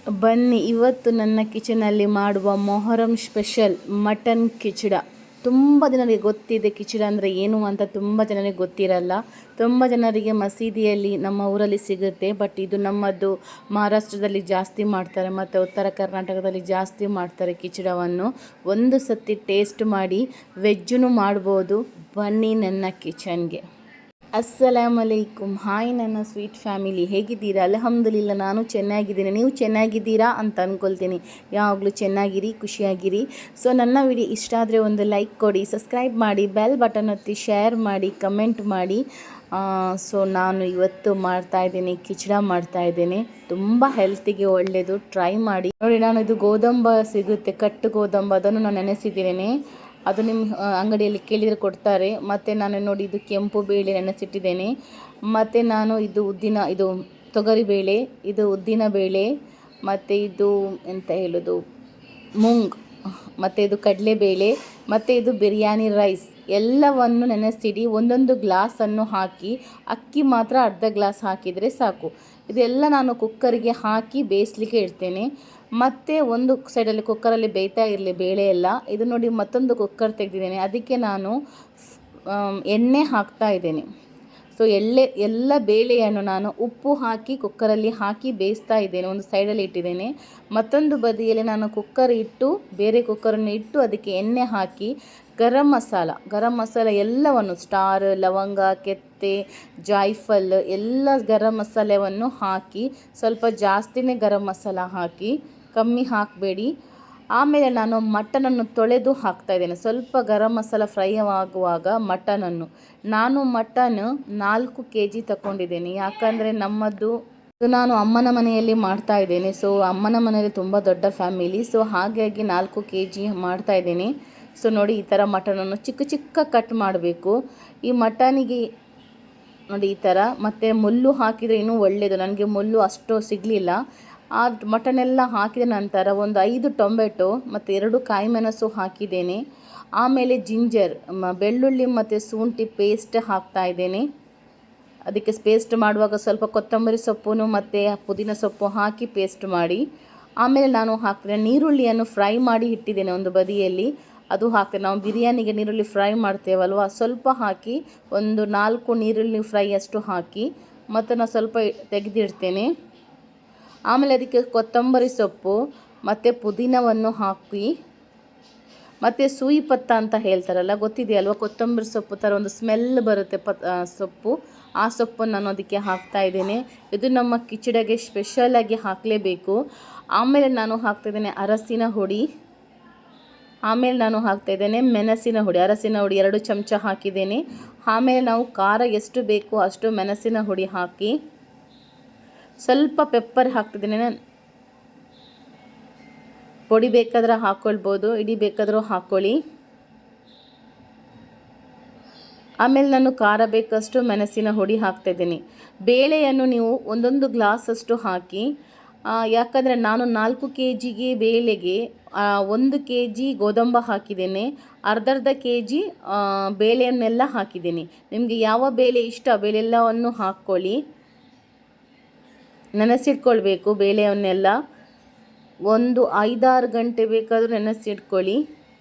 ಬನ್ನಿ ಇವತ್ತು ನನ್ನ ಕಿಚನಲ್ಲಿ ಮಾಡುವ ಮೊಹರಂ ಸ್ಪೆಷಲ್ ಮಟನ್ ಕಿಚಡ. ತುಂಬ ಜನರಿಗೆ ಗೊತ್ತಿದೆ ಕಿಚಡ ಅಂದರೆ ಏನು ಅಂತ, ತುಂಬ ಜನರಿಗೆ ಗೊತ್ತಿರಲ್ಲ. ತುಂಬ ಜನರಿಗೆ ಮಸೀದಿಯಲ್ಲಿ ನಮ್ಮ ಊರಲ್ಲಿ ಸಿಗುತ್ತೆ, ಬಟ್ ಇದು ನಮ್ಮದು ಮಹಾರಾಷ್ಟ್ರದಲ್ಲಿ ಜಾಸ್ತಿ ಮಾಡ್ತಾರೆ ಮತ್ತು ಉತ್ತರ ಕರ್ನಾಟಕದಲ್ಲಿ ಜಾಸ್ತಿ ಮಾಡ್ತಾರೆ ಕಿಚಡವನ್ನು. ಒಂದು ಸತಿ ಟೇಸ್ಟ್ ಮಾಡಿ, ವೆಜ್ಜೂ ಮಾಡ್ಬೋದು. ಬನ್ನಿ ನನ್ನ ಕಿಚನ್ಗೆ. ಅಸ್ಸಲಾಮಲೈಕುಮ್. ಹಾಯ್ ನನ್ನ ಸ್ವೀಟ್ ಫ್ಯಾಮಿಲಿ, ಹೇಗಿದ್ದೀರಾ? ಅಲ್ಹಮ್ದುಲಿಲ್ಲ, ನಾನು ಚೆನ್ನಾಗಿದ್ದೀನಿ. ನೀವು ಚೆನ್ನಾಗಿದ್ದೀರಾ ಅಂತ ಅಂದ್ಕೊಳ್ತೀನಿ. ಯಾವಾಗಲೂ ಚೆನ್ನಾಗಿರಿ, ಖುಷಿಯಾಗಿರಿ. ಸೊ ನನ್ನ ವಿಡಿಯೋ ಇಷ್ಟ ಆದರೆ ಒಂದು ಲೈಕ್ ಕೊಡಿ, ಸಬ್ಸ್ಕ್ರೈಬ್ ಮಾಡಿ, ಬೆಲ್ ಬಟನ್ ಒತ್ತಿ, ಶೇರ್ ಮಾಡಿ, ಕಮೆಂಟ್ ಮಾಡಿ. ಸೊ ನಾನು ಇವತ್ತು ಮಾಡ್ತಾಯಿದ್ದೀನಿ, ಕಿಚಡ ಮಾಡ್ತಾಯಿದ್ದೀನಿ. ತುಂಬ ಹೆಲ್ತಿಗೆ ಒಳ್ಳೆಯದು, ಟ್ರೈ ಮಾಡಿ ನೋಡಿ. ನಾನು ಇದು ಗೋದಂಬ ಸಿಗುತ್ತೆ, ಕಟ್ಟು ಗೋದಂಬ, ಅದನ್ನು ನಾನು ನೆನೆಸಿದ್ದೀನಿ. ಅದು ನಿಮ್ಮ ಅಂಗಡಿಯಲ್ಲಿ ಕೇಳಿದರೆ ಕೊಡ್ತಾರೆ. ಮತ್ತು ನಾನು ನೋಡಿ ಇದು ಕೆಂಪು ಬೇಳೆ ನೆನೆಸಿಟ್ಟಿದ್ದೇನೆ. ಮತ್ತು ನಾನು ಇದು ತೊಗರಿಬೇಳೆ, ಇದು ಉದ್ದಿನ ಬೇಳೆ, ಮತ್ತು ಇದು ಎಂತ ಹೇಳೋದು ಮೂಂಗ್, ಮತ್ತು ಇದು ಕಡಲೆಬೇಳೆ, ಮತ್ತು ಇದು ಬಿರಿಯಾನಿ ರೈಸ್ ಎಲ್ಲವನ್ನು ನೆನೆಸಿಡಿ. ಒಂದೊಂದು ಗ್ಲಾಸನ್ನು ಹಾಕಿ, ಅಕ್ಕಿ ಮಾತ್ರ ಅರ್ಧ ಗ್ಲಾಸ್ ಹಾಕಿದರೆ ಸಾಕು. ಇದೆಲ್ಲ ನಾನು ಕುಕ್ಕರಿಗೆ ಹಾಕಿ ಬೇಯಿಸಲಿಕ್ಕೆ ಇಡ್ತೇನೆ. ಮತ್ತು ಒಂದು ಸೈಡಲ್ಲಿ ಕುಕ್ಕರಲ್ಲಿ ಬೇಯ್ತಾ ಇರಲಿ ಬೇಳೆ ಎಲ್ಲ. ಇದು ನೋಡಿ ಮತ್ತೊಂದು ಕುಕ್ಕರ್ ತೆಗೆದಿದ್ದೇನೆ, ಅದಕ್ಕೆ ನಾನು ಎಣ್ಣೆ ಹಾಕ್ತಾ ಇದ್ದೇನೆ. ಸೊ ಎಲ್ಲ ಬೇಳೆಯನ್ನು ನಾನು ಉಪ್ಪು ಹಾಕಿ ಕುಕ್ಕರಲ್ಲಿ ಹಾಕಿ ಬೇಯಿಸ್ತಾ ಇದ್ದೇನೆ. ಒಂದು ಸೈಡಲ್ಲಿ ಇಟ್ಟಿದ್ದೇನೆ, ಮತ್ತೊಂದು ಬದಿಯಲ್ಲಿ ನಾನು ಕುಕ್ಕರ್ ಇಟ್ಟು, ಬೇರೆ ಕುಕ್ಕರನ್ನು ಇಟ್ಟು ಅದಕ್ಕೆ ಎಣ್ಣೆ ಹಾಕಿ ಗರಂ ಮಸಾಲ ಎಲ್ಲವನ್ನು, ಸ್ಟಾರ್, ಲವಂಗ, ಕೆತ್ತೆ, ಜಾಯ್ಫಲ್ ಎಲ್ಲ ಗರಂ ಮಸಾಲೆಯನ್ನು ಹಾಕಿ, ಸ್ವಲ್ಪ ಜಾಸ್ತಿನೇ ಗರಂ ಮಸಾಲ ಹಾಕಿ, ಕಮ್ಮಿ ಹಾಕಬೇಡಿ. ಆಮೇಲೆ ನಾನು ಮಟನನ್ನು ತೊಳೆದು ಹಾಕ್ತಾಯಿದ್ದೇನೆ. ಸ್ವಲ್ಪ ಗರಂ ಮಸಾಲ ಫ್ರೈ ಆಗುವಾಗ ನಾನು ಮಟನ್ 4 kg ತಗೊಂಡಿದ್ದೇನೆ. ಯಾಕಂದರೆ ನಮ್ಮದು ನಾನು ಅಮ್ಮನ ಮನೆಯಲ್ಲಿ ಮಾಡ್ತಾಯಿದ್ದೇನೆ. ಸೊ ಅಮ್ಮನ ಮನೆಯಲ್ಲಿ ತುಂಬ ದೊಡ್ಡ ಫ್ಯಾಮಿಲಿ, ಸೊ ಹಾಗಾಗಿ 4 kg ಮಾಡ್ತಾಯಿದ್ದೇನೆ. ಸೊ ನೋಡಿ, ಈ ಥರ ಮಟನನ್ನು ಚಿಕ್ಕ ಚಿಕ್ಕ ಕಟ್ ಮಾಡಬೇಕು. ಈ ಮಟನಿಗೆ ನೋಡಿ ಈ ಥರ. ಮತ್ತು ಮುಳ್ಳು ಹಾಕಿದರೆ ಇನ್ನೂ ಒಳ್ಳೆಯದು. ನನಗೆ ಮುಳ್ಳು ಅಷ್ಟು ಸಿಗಲಿಲ್ಲ. ಆ ಮಟನೆಲ್ಲ ಹಾಕಿದ ನಂತರ ಒಂದು 5 ಟೊಮೆಟೊ ಮತ್ತು 2 ಕಾಯಿಮೆಣಸು ಹಾಕಿದ್ದೇನೆ. ಆಮೇಲೆ ಜಿಂಜರ್, ಬೆಳ್ಳುಳ್ಳಿ ಮತ್ತು ಶುಂಠಿ ಪೇಸ್ಟ್ ಹಾಕ್ತಾಯಿದ್ದೇನೆ. ಅದಕ್ಕೆ ಪೇಸ್ಟ್ ಮಾಡುವಾಗ ಸ್ವಲ್ಪ ಕೊತ್ತಂಬರಿ ಸೊಪ್ಪು ಮತ್ತು ಪುದೀನ ಸೊಪ್ಪು ಹಾಕಿ ಪೇಸ್ಟ್ ಮಾಡಿ. ಆಮೇಲೆ ನಾನು ಹಾಕ್ತೇನೆ ನೀರುಳ್ಳಿಯನ್ನು ಫ್ರೈ ಮಾಡಿ ಇಟ್ಟಿದ್ದೇನೆ ಒಂದು ಬದಿಯಲ್ಲಿ, ಅದು ಹಾಕ್ತೇನೆ. ನಾವು ಬಿರಿಯಾನಿಗೆ ನೀರುಳ್ಳಿ ಫ್ರೈ ಮಾಡ್ತೇವಲ್ವ, ಸ್ವಲ್ಪ ಹಾಕಿ ಒಂದು 4 ನೀರುಳ್ಳಿ ಫ್ರೈ ಅಷ್ಟು ಹಾಕಿ, ಮತ್ತು ನಾನು ಸ್ವಲ್ಪ ತೆಗೆದಿಡ್ತೇನೆ. ಆಮೇಲೆ ಅದಕ್ಕೆ ಕೊತ್ತಂಬರಿ ಸೊಪ್ಪು ಮತ್ತು ಪುದೀನವನ್ನು ಹಾಕಿ, ಮತ್ತು ಸೂಯಿ ಪತ್ತ ಅಂತ ಹೇಳ್ತಾರಲ್ಲ, ಗೊತ್ತಿದೆಯಲ್ವ? ಕೊತ್ತಂಬರಿ ಸೊಪ್ಪು ಥರ ಒಂದು ಸ್ಮೆಲ್ ಬರುತ್ತೆ ಸೊಪ್ಪು. ಆ ಸೊಪ್ಪನ್ನು ನಾನು ಅದಕ್ಕೆ ಹಾಕ್ತಾಯಿದ್ದೇನೆ. ಇದು ನಮ್ಮ ಕಿಚಡಿಗೆ ಸ್ಪೆಷಲಾಗಿ ಹಾಕಲೇಬೇಕು. ಆಮೇಲೆ ನಾನು ಹಾಕ್ತಾಯಿದ್ದೇನೆ ಅರಸಿನ ಹುಡಿ. ಆಮೇಲೆ ನಾನು ಹಾಕ್ತಾಯಿದ್ದೇನೆ ಮೆಣಸಿನ ಹುಡಿ, ಅರಸಿನ ಹುಡಿ 2 ಚಮಚ ಹಾಕಿದ್ದೇನೆ. ಆಮೇಲೆ ನಾವು ಖಾರ ಎಷ್ಟು ಬೇಕು ಅಷ್ಟು ಮೆಣಸಿನ ಹುಡಿ ಹಾಕಿ, ಸ್ವಲ್ಪ ಪೆಪ್ಪರ್ ಹಾಕ್ತಿದ್ದೇನೆ. ಪೊಡಿ ಬೇಕಾದ್ರೆ ಹಾಕ್ಕೊಳ್ಬೋದು, ಇಡೀ ಬೇಕಾದರೂ ಹಾಕ್ಕೊಳ್ಳಿ. ಆಮೇಲೆ ನಾನು ಖಾರ ಬೇಕಷ್ಟು ಮೆಣಸಿನ ಹುಡಿ ಹಾಕ್ತಾಯಿದ್ದೀನಿ. ಬೇಳೆಯನ್ನು ನೀವು ಒಂದೊಂದು ಗ್ಲಾಸಷ್ಟು ಹಾಕಿ. ಯಾಕಂದರೆ ನಾನು 4 kg ಬೇಳೆಗೆ 1 kg ಗೋದಂಬ ಹಾಕಿದ್ದೇನೆ, ಅರ್ಧ kg ಬೇಳೆಯನ್ನೆಲ್ಲ ಹಾಕಿದ್ದೀನಿ. ನಿಮಗೆ ಯಾವ ಬೇಳೆ ಇಷ್ಟ ಬೇಳೆ ಎಲ್ಲವನ್ನು ಹಾಕ್ಕೊಳ್ಳಿ. ನೆನೆಸಿಟ್ಕೊಳ್ಬೇಕು ಬೇಳೆಯನ್ನೆಲ್ಲ. ಒಂದು 5-6 ಗಂಟೆ ಬೇಕಾದರೂ ನೆನೆಸಿಟ್ಕೊಳ್ಳಿ.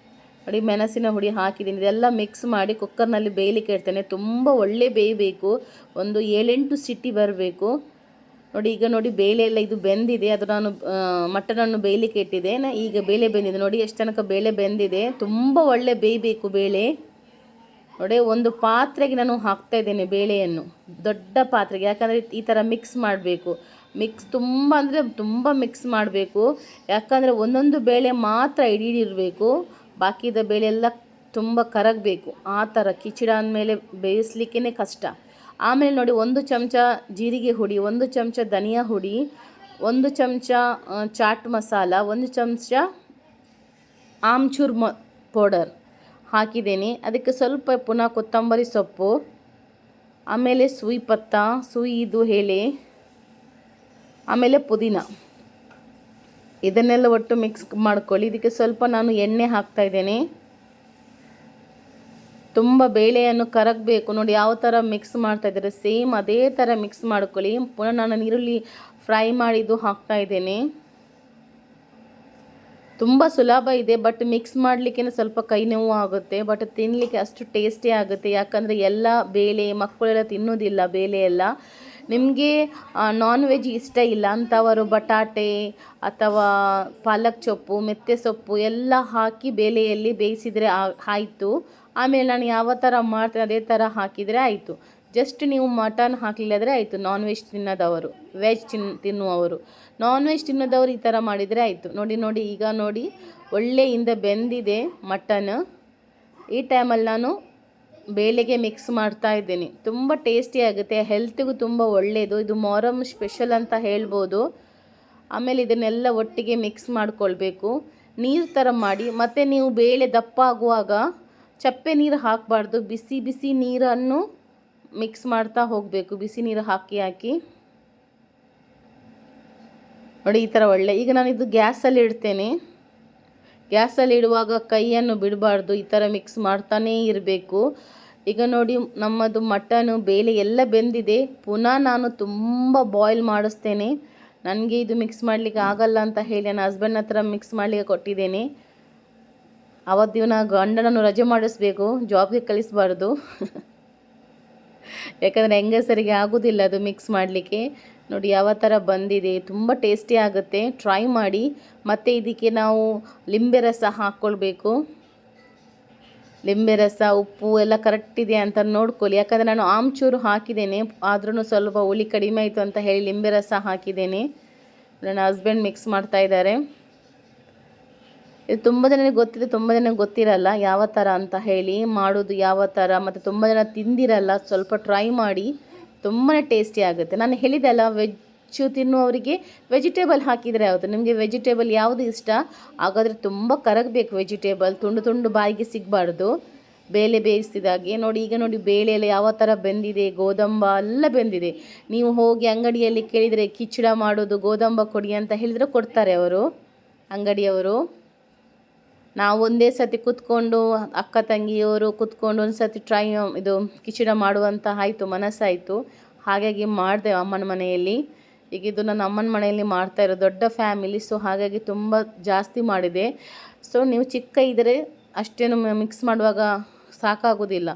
ನೋಡಿ, ಮೆಣಸಿನ ಹುಡಿ ಹಾಕಿದ್ದೀನಿ. ಇದೆಲ್ಲ ಮಿಕ್ಸ್ ಮಾಡಿ ಕುಕ್ಕರ್ನಲ್ಲಿ ಬೇಯಲಿಕ್ಕೆ ಇಡ್ತೇನೆ. ತುಂಬ ಒಳ್ಳೆ ಬೇಯಬೇಕು, ಒಂದು 7-8 ಸಿಟಿ ಬರಬೇಕು. ನೋಡಿ, ಈಗ ನೋಡಿ ಬೇಳೆ ಎಲ್ಲ ಇದು ಬೆಂದಿದೆ. ಅದು ನಾನು ಮಟನನ್ನು ಬೇಯಲಿಕ್ಕೆ ಇಟ್ಟಿದ್ದೆ. ಈಗ ಬೇಳೆ ಬೆಂದಿದೆ. ನೋಡಿ ಎಷ್ಟು ತನಕ ಬೇಳೆ ಬೆಂದಿದೆ. ತುಂಬ ಒಳ್ಳೆ ಬೇಯಬೇಕು ಬೇಳೆ. ನೋಡಿ, ಒಂದು ಪಾತ್ರೆಗೆ ನಾನು ಹಾಕ್ತಾಯಿದ್ದೇನೆ ಬೇಳೆಯನ್ನು, ದೊಡ್ಡ ಪಾತ್ರೆಗೆ. ಯಾಕಂದರೆ ಈ ಥರ ಮಿಕ್ಸ್ ಮಾಡಬೇಕು. ತುಂಬ ಅಂದರೆ ತುಂಬ ಮಿಕ್ಸ್ ಮಾಡಬೇಕು. ಯಾಕಂದರೆ ಒಂದೊಂದು ಬೇಳೆ ಮಾತ್ರ ಇಡೀ ಇರಬೇಕು, ಬಾಕಿದ ಬೇಳೆ ಎಲ್ಲ ತುಂಬ ಕರಗಬೇಕು. ಆ ಥರ ಕಿಚಡ ಅಂದಮೇಲೆ ಬೇಯಿಸ್ಲಿಕ್ಕೇ ಕಷ್ಟ. ಆಮೇಲೆ ನೋಡಿ, 1 ಚಮಚ ಜೀರಿಗೆ ಹುಡಿ, 1 ಚಮಚ ಧನಿಯಾ ಹುಡಿ, 1 ಚಮಚ ಚಾಟ್ ಮಸಾಲ, 1 ಚಮಚ ಆಮ್ಚೂರ್ ಪೌಡರ್ ಹಾಕಿದ್ದೇನೆ. ಅದಕ್ಕೆ ಸ್ವಲ್ಪ ಪುನಃ ಕೊತ್ತಂಬರಿ ಸೊಪ್ಪು, ಆಮೇಲೆ ಸೂಯಿ ಪತ್ತ, ಇದು ಎಲೆ, ಆಮೇಲೆ ಪುದೀನ, ಇದನ್ನೆಲ್ಲ ಒಟ್ಟು ಮಿಕ್ಸ್ ಮಾಡ್ಕೊಳ್ಳಿ. ಇದಕ್ಕೆ ಸ್ವಲ್ಪ ನಾನು ಎಣ್ಣೆ ಹಾಕ್ತಾಯಿದ್ದೇನೆ. ತುಂಬ ಬೇಳೆಯನ್ನು ಕರಗಬೇಕು. ನೋಡಿ ಯಾವ ಥರ ಮಿಕ್ಸ್ ಮಾಡ್ತಾಯಿದ್ದಾರೆ, ಸೇಮ್ ಅದೇ ಥರ ಮಿಕ್ಸ್ ಮಾಡ್ಕೊಳ್ಳಿ. ಪುನಃ ನಾನು ಈರುಳ್ಳಿ ಫ್ರೈ ಮಾಡಿದ್ದು ಹಾಕ್ತಾಯಿದ್ದೇನೆ. ತುಂಬ ಸುಲಭ ಇದೆ, ಬಟ್ ಮಿಕ್ಸ್ ಮಾಡಲಿಕ್ಕೆ ಸ್ವಲ್ಪ ಕೈ ನೋವು ಆಗುತ್ತೆ, ಬಟ್ ತಿನ್ನಲಿಕ್ಕೆ ಅಷ್ಟು ಟೇಸ್ಟಿ ಆಗುತ್ತೆ. ಯಾಕಂದರೆ ಎಲ್ಲ ಬೇಳೆ ಮಕ್ಕಳೆಲ್ಲ ತಿನ್ನೋದಿಲ್ಲ ಬೇಳೆ ಎಲ್ಲ. ನಿಮಗೆ ನಾನ್ ವೆಜ್ ಇಷ್ಟ ಇಲ್ಲ ಅಂಥವರು ಬಟಾಟೆ ಅಥವಾ ಪಾಲಕ್ ಸೊಪ್ಪು ಮೆಂತ್ಯ ಸೊಪ್ಪು ಎಲ್ಲ ಹಾಕಿ ಬೇಳೆಯಲ್ಲಿ ಬೇಯಿಸಿದರೆ ಆಯಿತು. ಆಮೇಲೆ ನಾನು ಯಾವ ಥರ ಮಾಡ್ತೇನೆ ಅದೇ ಥರ ಹಾಕಿದರೆ ಆಯಿತು. ಜಸ್ಟ್ ನೀವು ಮಟನ್ ಹಾಕಲಿಲ್ಲದ್ರೆ ಆಯಿತು. ನಾನ್ ವೆಜ್ ತಿನ್ನೋದವರು, ವೆಜ್ ತಿನ್ನುವವರು, ನಾನ್ ವೆಜ್ ತಿನ್ನೋದವರು ಈ ಥರ ಮಾಡಿದರೆ ಆಯಿತು. ನೋಡಿ ಈಗ ನೋಡಿ ಒಳ್ಳೆಯಿಂದ ಬೆಂದಿದೆ ಮಟನ್. ಈ ಟೈಮಲ್ಲಿ ನಾನು ಬೇಳೆಗೆ ಮಿಕ್ಸ್ ಮಾಡ್ತಾ ಇದ್ದೀನಿ. ತುಂಬ ಟೇಸ್ಟಿ ಆಗುತ್ತೆ, ಹೆಲ್ತಿಗೂ ತುಂಬ ಒಳ್ಳೆಯದು. ಇದು ಮೊಹರಂ ಸ್ಪೆಷಲ್ ಅಂತ ಹೇಳ್ಬೋದು. ಆಮೇಲೆ ಇದನ್ನೆಲ್ಲ ಒಟ್ಟಿಗೆ ಮಿಕ್ಸ್ ಮಾಡ್ಕೊಳ್ಬೇಕು, ನೀರು ಥರ ಮಾಡಿ. ಮತ್ತು ನೀವು ಬೇಳೆ ದಪ್ಪ ಆಗುವಾಗ ಚಪ್ಪೆ ನೀರು ಹಾಕಬಾರ್ದು, ಬಿಸಿ ಬಿಸಿ ನೀರನ್ನು ಮಿಕ್ಸ್ ಮಾಡ್ತಾ ಹೋಗಬೇಕು. ಬಿಸಿ ನೀರು ಹಾಕಿ ನೋಡಿ ಈ ಥರ ಒಳ್ಳೆ. ಈಗ ನಾನು ಇದು ಗ್ಯಾಸಲ್ಲಿ ಇಡ್ತೇನೆ. ಗ್ಯಾಸಲ್ಲಿ ಇಡುವಾಗ ಕೈಯನ್ನು ಬಿಡಬಾರ್ದು, ಈ ಥರ ಮಿಕ್ಸ್ ಮಾಡ್ತಾನೇ ಇರಬೇಕು. ಈಗ ನೋಡಿ ನಮ್ಮದು ಮಟನು ಬೇಳೆ ಎಲ್ಲ ಬೆಂದಿದೆ. ಪುನಃ ನಾನು ತುಂಬ ಬಾಯ್ಲ್ ಮಾಡಿಸ್ತೇನೆ. ನನಗೆ ಇದು ಮಿಕ್ಸ್ ಮಾಡಲಿಕ್ಕೆ ಆಗಲ್ಲ ಅಂತ ಹೇಳಿ ನನ್ನ ಹಸ್ಬೆಂಡ್ ಹತ್ರ ಮಿಕ್ಸ್ ಮಾಡಲಿಕ್ಕೆ ಕೊಟ್ಟಿದ್ದೇನೆ. ಅವತ್ತು ದಿನ ಗಂಡನನ್ನು ರಜೆ ಮಾಡಿಸ್ಬೇಕು, ಜಾಬ್ಗೆ ಕಳಿಸಬಾರ್ದು. ಯಾಕಂದರೆ ಹೆಂಗಸರಿಗೆ ಆಗೋದಿಲ್ಲ ಅದು ಮಿಕ್ಸ್ ಮಾಡಲಿಕ್ಕೆ. ನೋಡಿ ಯಾವ ಥರ ಬಂದಿದೆ, ತುಂಬ ಟೇಸ್ಟಿ ಆಗುತ್ತೆ, ಟ್ರೈ ಮಾಡಿ. ಮತ್ತು ಇದಕ್ಕೆ ನಾವು ಲಿಂಬೆ ರಸ ಹಾಕ್ಕೊಳ್ಬೇಕು. ಲಿಂಬೆ ರಸ ಉಪ್ಪು ಎಲ್ಲ ಕರೆಕ್ಟ್ ಇದೆ ಅಂತ ನೋಡ್ಕೊಳ್ಳಿ. ಯಾಕಂದರೆ ನಾನು ಆಮ್ಚೂರು ಹಾಕಿದ್ದೇನೆ, ಆದ್ರೂ ಸ್ವಲ್ಪ ಹುಳಿ ಕಡಿಮೆ ಆಯಿತು ಅಂತ ಹೇಳಿ ಲಿಂಬೆ ರಸ ಹಾಕಿದ್ದೇನೆ. ನನ್ನ ಹಸ್ಬೆಂಡ್ ಮಿಕ್ಸ್ ಮಾಡ್ತಾ ಇದ್ದಾರೆ. ಇದು ತುಂಬ ಜನರಿಗೆ ಗೊತ್ತಿದೆ, ತುಂಬ ಜನಕ್ಕೆ ಗೊತ್ತಿರಲ್ಲ ಯಾವ ಥರ ಅಂತ ಹೇಳಿ ಮಾಡೋದು ಯಾವ ಥರ. ಮತ್ತು ತುಂಬ ಜನ ತಿಂದಿರಲ್ಲ, ಸ್ವಲ್ಪ ಟ್ರೈ ಮಾಡಿ, ತುಂಬಾ ಟೇಸ್ಟಿ ಆಗುತ್ತೆ. ನಾನು ಹೇಳಿದೆಲ್ಲ ವೆಜ್ಜು ತಿನ್ನುವವರಿಗೆ ವೆಜಿಟೇಬಲ್ ಹಾಕಿದರೆ ಯಾವುದು, ನಿಮಗೆ ವೆಜಿಟೇಬಲ್ ಯಾವುದು ಇಷ್ಟ ಹಾಗಾದರೆ ತುಂಬ ಕರಗಬೇಕು ವೆಜಿಟೇಬಲ್, ತುಂಡು ತುಂಡು ಬಾಯಿಗೆ ಸಿಗಬಾರ್ದು ಬೇಳೆ ಬೇಯಿಸಿದಾಗೆ. ನೋಡಿ ಈಗ ನೋಡಿ ಬೇಳೆ ಎಲ್ಲ ಯಾವ ಥರ ಬೆಂದಿದೆ, ಗೋದಂಬ ಎಲ್ಲ ಬೆಂದಿದೆ. ನೀವು ಹೋಗಿ ಅಂಗಡಿಯಲ್ಲಿ ಕೇಳಿದರೆ ಕಿಚಡ ಮಾಡೋದು ಗೋದಂಬ ಕೊಡಿ ಅಂತ ಹೇಳಿದರೆ ಕೊಡ್ತಾರೆ ಅವರು, ಅಂಗಡಿಯವರು. ನಾವು ಒಂದೇ ಸತಿ ಕೂತ್ಕೊಂಡು ಅಕ್ಕ ತಂಗಿಯವರು ಕೂತ್ಕೊಂಡು ಒಂದು ಸತಿ ಇದು ಕಿಚಡ ಮಾಡುವಂಥ ಆಯಿತು, ಮನಸ್ಸಾಯಿತು. ಹಾಗಾಗಿ ಮಾಡಿದೆ ಅಮ್ಮನ ಮನೆಯಲ್ಲಿ. ಈಗ ಇದು ನನ್ನ ಅಮ್ಮನ ಮನೆಯಲ್ಲಿ ಮಾಡ್ತಾ ಇರೋ ದೊಡ್ಡ ಫ್ಯಾಮಿಲಿ, ಸೊ ಹಾಗಾಗಿ ತುಂಬ ಜಾಸ್ತಿ ಮಾಡಿದೆ. ಸೊ ನೀವು ಚಿಕ್ಕ ಇದ್ದರೆ ಅಷ್ಟೇನು ಮಿಕ್ಸ್ ಮಾಡುವಾಗ ಸಾಕಾಗೋದಿಲ್ಲ.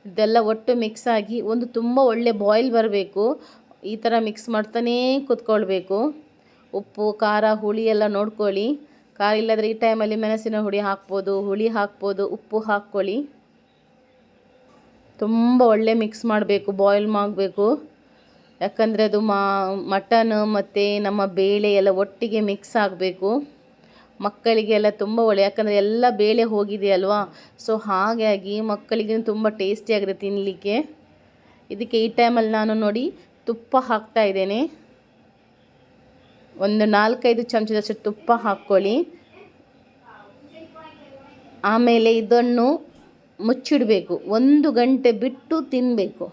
ಇದೆಲ್ಲ ಒಟ್ಟು ಮಿಕ್ಸ್ ಆಗಿ ಒಂದು ತುಂಬ ಒಳ್ಳೆ ಬಾಯ್ಲ್ ಬರಬೇಕು. ಈ ಥರ ಮಿಕ್ಸ್ ಮಾಡ್ತಾನೇ ಕೂತ್ಕೊಳ್ಬೇಕು. ಉಪ್ಪು ಖಾರ ಹುಳಿ ಎಲ್ಲ ನೋಡ್ಕೊಳ್ಳಿ. ಖಾರ ಇಲ್ಲದ್ರೆ ಈ ಟೈಮಲ್ಲಿ ಮೆಣಸಿನ ಹುಡಿ ಹಾಕ್ಬೋದು, ಹುಳಿ ಹಾಕ್ಬೋದು, ಉಪ್ಪು ಹಾಕ್ಕೊಳ್ಳಿ. ತುಂಬ ಒಳ್ಳೆ ಮಿಕ್ಸ್ ಮಾಡಬೇಕು, ಬಾಯ್ಲ್ ಮಾಡಬೇಕು. ಯಾಕಂದರೆ ಅದು ಮಟನ್ ಮತ್ತು ನಮ್ಮ ಬೇಳೆ ಎಲ್ಲ ಒಟ್ಟಿಗೆ ಮಿಕ್ಸ್ ಆಗಬೇಕು. ಮಕ್ಕಳಿಗೆಲ್ಲ ತುಂಬ ಒಳ್ಳೆ, ಯಾಕಂದರೆ ಎಲ್ಲ ಬೇಳೆ ಹೋಗಿದೆ ಅಲ್ವಾ, ಸೊ ಹಾಗಾಗಿ ಮಕ್ಕಳಿಗೆ ತುಂಬ ಟೇಸ್ಟಿಯಾಗಿದೆ ತಿನ್ನಲಿಕ್ಕೆ. ಇದಕ್ಕೆ ಈ ಟೈಮಲ್ಲಿ ನಾನು ನೋಡಿ ತುಪ್ಪ ಹಾಕ್ತಾ ಇದ್ದೇನೆ. ಒಂದು 4-5 ಚಮಚದಷ್ಟು ತುಪ್ಪ ಹಾಕ್ಕೊಳ್ಳಿ. ಆಮೇಲೆ ಇದನ್ನು ಮುಚ್ಚಿಡಬೇಕು, 1 ಗಂಟೆ ಬಿಟ್ಟು ತಿನ್ನಬೇಕು.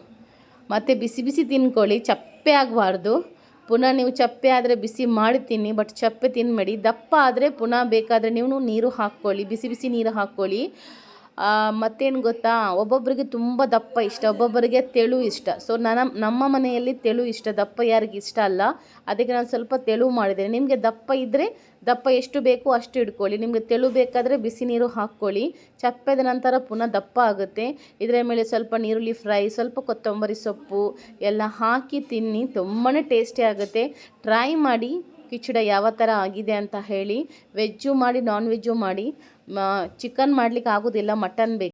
ಮತ್ತು ಬಿಸಿ ಬಿಸಿ ತಿನ್ಕೊಳ್ಳಿ, ಚಪ್ಪೆ ಆಗಬಾರ್ದು. ಪುನಃ ನೀವು ಚಪ್ಪೆ ಆದರೆ ಬಿಸಿ ಮಾಡಿ ತಿನ್ನಿ, ಬಟ್ ಚಪ್ಪೆ ತಿನ್ನಬೇಡಿ. ದಪ್ಪ ಆದರೆ ಪುನಃ ಬೇಕಾದರೆ ನೀವು ನೀರು ಹಾಕ್ಕೊಳ್ಳಿ, ಬಿಸಿ ಬಿಸಿ ನೀರು ಹಾಕ್ಕೊಳ್ಳಿ. ಮತ್ತೇನು ಗೊತ್ತಾ, ಒಬ್ಬೊಬ್ಬರಿಗೆ ತುಂಬ ದಪ್ಪ ಇಷ್ಟ, ಒಬ್ಬೊಬ್ಬರಿಗೆ ತೆಳು ಇಷ್ಟ. ಸೊ ನಮ್ಮ ಮನೆಯಲ್ಲಿ ತೆಳು ಇಷ್ಟ, ದಪ್ಪ ಯಾರಿಗೆ ಇಷ್ಟ ಅಲ್ಲ. ಅದಕ್ಕೆ ನಾನು ಸ್ವಲ್ಪ ತೆಳು ಮಾಡಿದ್ದೇನೆ. ನಿಮಗೆ ದಪ್ಪ ಇದ್ದರೆ ದಪ್ಪ ಎಷ್ಟು ಬೇಕು ಅಷ್ಟು ಇಟ್ಕೊಳ್ಳಿ. ನಿಮಗೆ ತೆಳು ಬೇಕಾದರೆ ಬಿಸಿ ನೀರು ಹಾಕ್ಕೊಳ್ಳಿ. ಚಪ್ಪೆದ ನಂತರ ಪುನಃ ದಪ್ಪ ಆಗುತ್ತೆ. ಇದರ ಮೇಲೆ ಸ್ವಲ್ಪ ನೀರುಳ್ಳಿ ಫ್ರೈ, ಸ್ವಲ್ಪ ಕೊತ್ತಂಬರಿ ಸೊಪ್ಪು ಎಲ್ಲ ಹಾಕಿ ತಿನ್ನಿ, ತುಂಬಾ ಟೇಸ್ಟಿ ಆಗುತ್ತೆ. ಟ್ರೈ ಮಾಡಿ ಕಿಚಡ ಯಾವ ಥರ ಆಗಿದೆ ಅಂತ ಹೇಳಿ. ವೆಜ್ಜು ಮಾಡಿ, ನಾನ್ ವೆಜ್ಜು ಮಾಡಿ. ಚಿಕನ್ ಮಾಡಲಿಕ್ಕೆ ಆಗೋದಿಲ್ಲ, ಮಟನ್ ಬೇಕು.